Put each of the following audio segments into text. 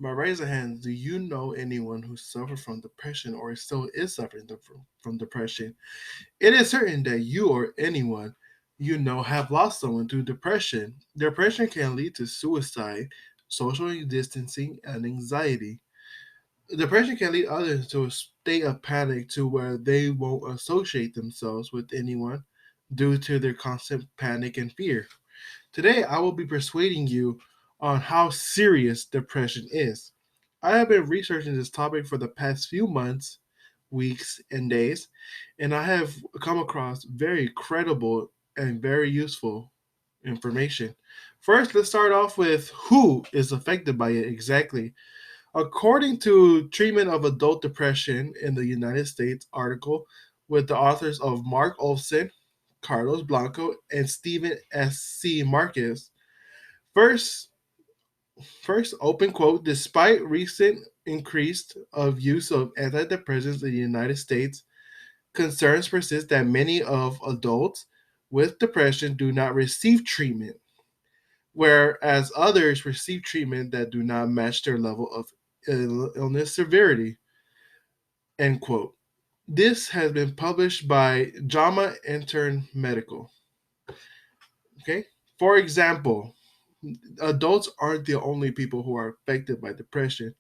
By raise of hands, do you know anyone who suffered from depression or still is suffering from depression? It is certain that you or anyone you know have lost someone to depression. Depression can lead to suicide, social distancing, and anxiety. Depression can lead others to a state of panic to where they won't associate themselves with anyone due to their constant panic and fear. Today, I will be persuading you on how serious depression is. I have been researching this topic for the past few months, weeks, and days, and I have come across very credible and very useful information. First, let's start off with who is affected by it exactly. According to Treatment of Adult Depression in the United States article with the authors of Mark Olson, Carlos Blanco, and Stephen S.C. Marcus, first, first open quote, despite recent increase of use of antidepressants in the United States, concerns persist that many of adults with depression do not receive treatment, whereas others receive treatment that do not match their level of illness severity. End quote. This has been published by JAMA Intern Medical. Okay. For example, adults aren't the only people who are affected by depression.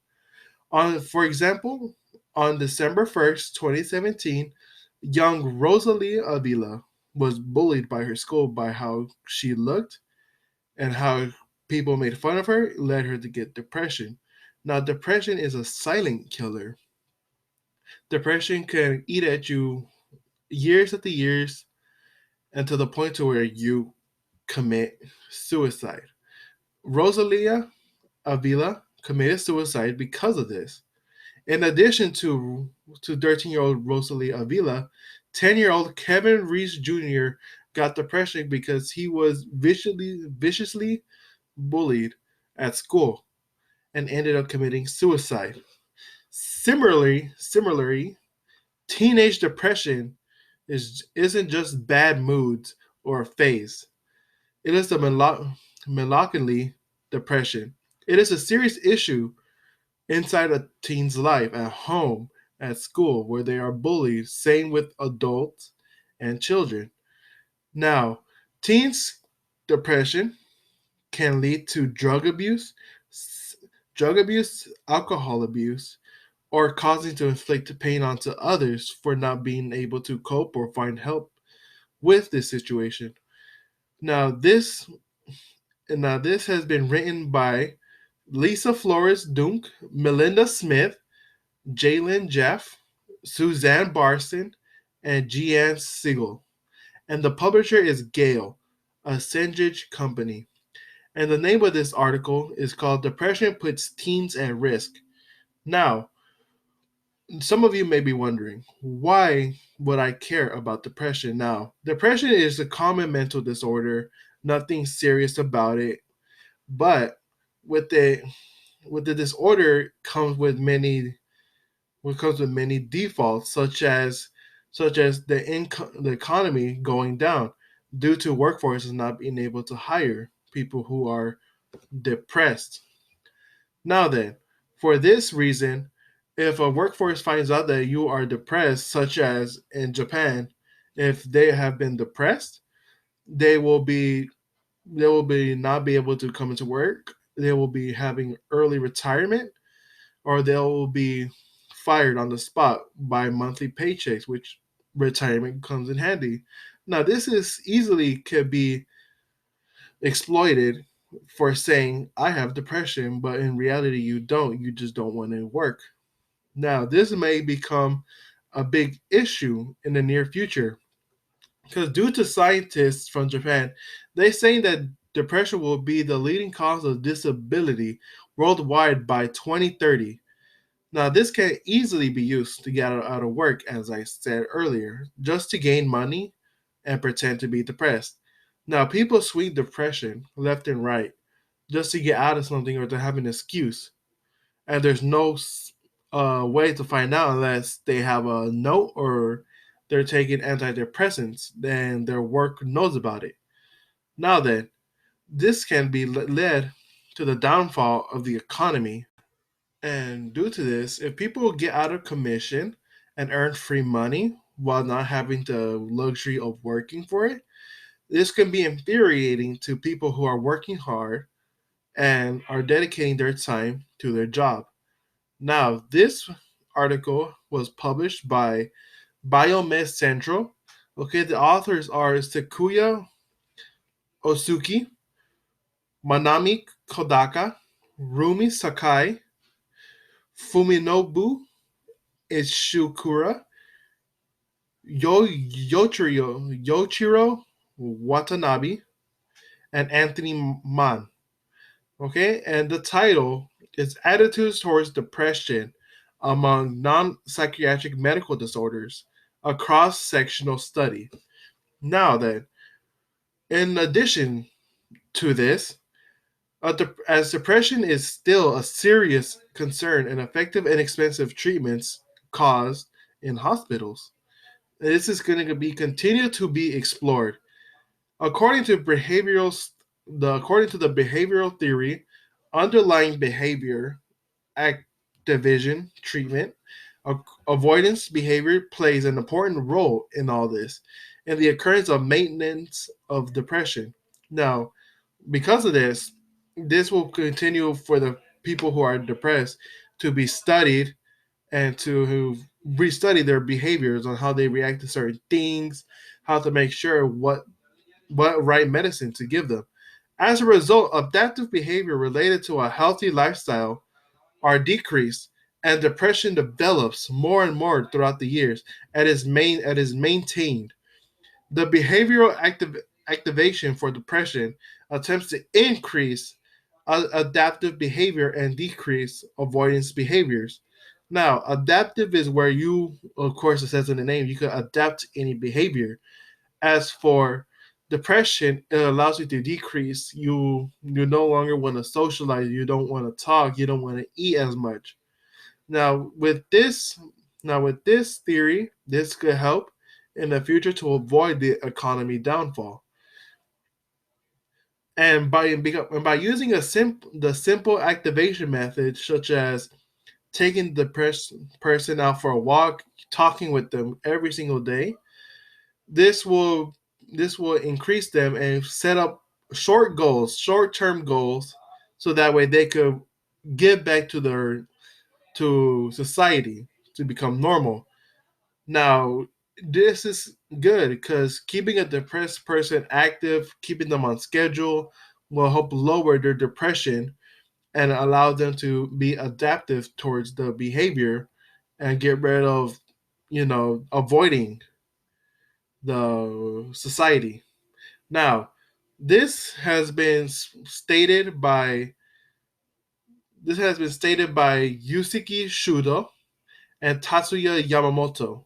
For example, on December 1st, 2017, young Rosalie Avila was bullied by her school by how she looked and how people made fun of her led her to get depression. Now, depression is a silent killer. Depression can eat at you years after years and to the point to where you commit suicide. Rosalia Avila committed suicide because of this. In addition to 13-year-old Rosalia Avila, 10-year-old Kevin Reese Jr. got depression because he was viciously bullied at school and ended up committing suicide. Similarly, teenage depression isn't just bad moods or a phase. It is the melancholy depression. It is a serious issue inside a teen's life, at home, at school, where they are bullied. Same with adults and children. Now, teens' depression can lead to drug abuse, alcohol abuse, or causing to inflict pain onto others for not being able to cope or find help with this situation. Now, this this has been written by Lisa Flores Dunk, Melinda Smith, Jalen Jeff, Suzanne Barson, and Jeanne Siegel. And the publisher is Gale, a Sengage company. And the name of this article is called Depression Puts Teens at Risk. Now, some of you may be wondering, why would I care about depression now? Depression is a common mental disorder, nothing serious about it, but with the disorder comes with many defaults, such as the economy going down due to workforces not being able to hire people who are depressed. Now then, for this reason, if a workforce finds out that you are depressed, such as in Japan, if they have been depressed, they will be not be able to come into work. They will be having early retirement, or they will be fired on the spot by monthly paychecks, which retirement comes in handy. Now, this is easily could be exploited for saying I have depression, but in reality you don't. You just don't want to work. Now, this may become a big issue in the near future because due to scientists from Japan, they say that depression will be the leading cause of disability worldwide by 2030. Now, this can easily be used to get out of work, as I said earlier, just to gain money and pretend to be depressed. Now, people sweep depression left and right just to get out of something or to have an excuse. And there's no way to find out unless they have a note or they're taking antidepressants, then their work knows about it. Now, then, this can be led to the downfall of the economy. And due to this, if people get out of commission and earn free money while not having the luxury of working for it, this can be infuriating to people who are working hard and are dedicating their time to their job. Now, this article was published by Biomed Central. Okay, the authors are Sekuya Osuki, Manami Kodaka, Rumi Sakai, Fuminobu Ishikura, Yochiro Watanabe, and Anthony Mann. Okay, and the title is Attitudes Towards Depression Among Non Psychiatric Medical Disorders, a cross sectional study. Now, then, in addition to this, as depression is still a serious concern and effective and expensive treatments caused in hospitals, this is going to be continue to be explored. According to according to the behavioral theory, underlying behavior activation treatment, avoidance behavior plays an important role in all this, in the occurrence of maintenance of depression. Now, because of this, this will continue for the people who are depressed to be studied and to restudy their behaviors on how they react to certain things, how to make sure what right medicine to give them. As a result, adaptive behavior related to a healthy lifestyle are decreased, and depression develops more and more throughout the years and is maintained. The behavioral activation for depression attempts to increase adaptive behavior and decrease avoidance behaviors. Now, adaptive is where you, of course, it says in the name, you can adapt to any behavior. As for depression, it allows you to decrease. You no longer want to socialize. You don't want to talk. You don't want to eat as much. Now with this, now with this theory, this could help in the future to avoid the economy downfall. And by using the simple activation methods such as taking the person out for a walk, talking with them every single day, this will this will increase them and set up short-term goals, so that way they could give back to society to become normal. Now, this is good because keeping a depressed person active, keeping them on schedule, will help lower their depression and allow them to be adaptive towards the behavior and get rid of, avoiding the society. Now, this has been stated by Yusuke Shudo and Tatsuya Yamamoto.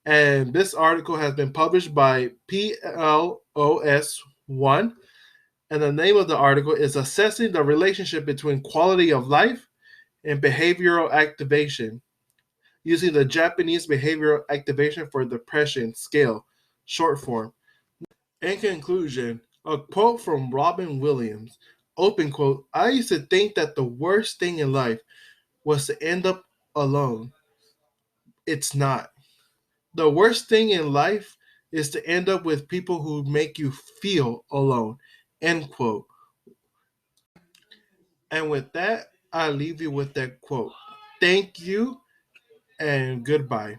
And this article has been published by PLOS1. And the name of the article is Assessing the Relationship Between Quality of Life and Behavioral Activation, using the Japanese Behavioral Activation for Depression Scale, short form. In conclusion, a quote from Robin Williams, open quote, I used to think that the worst thing in life was to end up alone. It's not. The worst thing in life is to end up with people who make you feel alone. End quote. And with that, I leave you with that quote. Thank you and goodbye.